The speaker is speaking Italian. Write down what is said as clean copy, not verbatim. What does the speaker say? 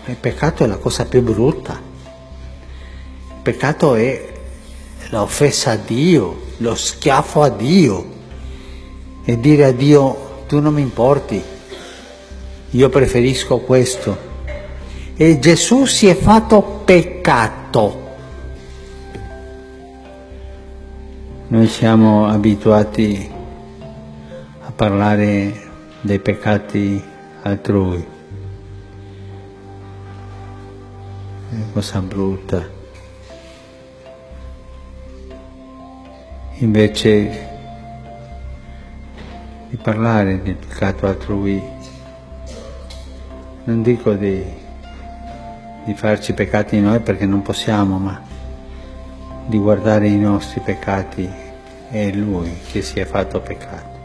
Il peccato è la cosa più brutta. Il peccato è l'offesa a Dio, lo schiaffo a Dio. E dire a Dio, tu non mi importi, io preferisco questo. E Gesù si è fatto peccato. Noi siamo abituati a parlare dei peccati altrui. È una cosa brutta. Invece di parlare del peccato altrui, non dico di farci peccati noi perché non possiamo, ma di guardare i nostri peccati, è Lui che si è fatto peccato.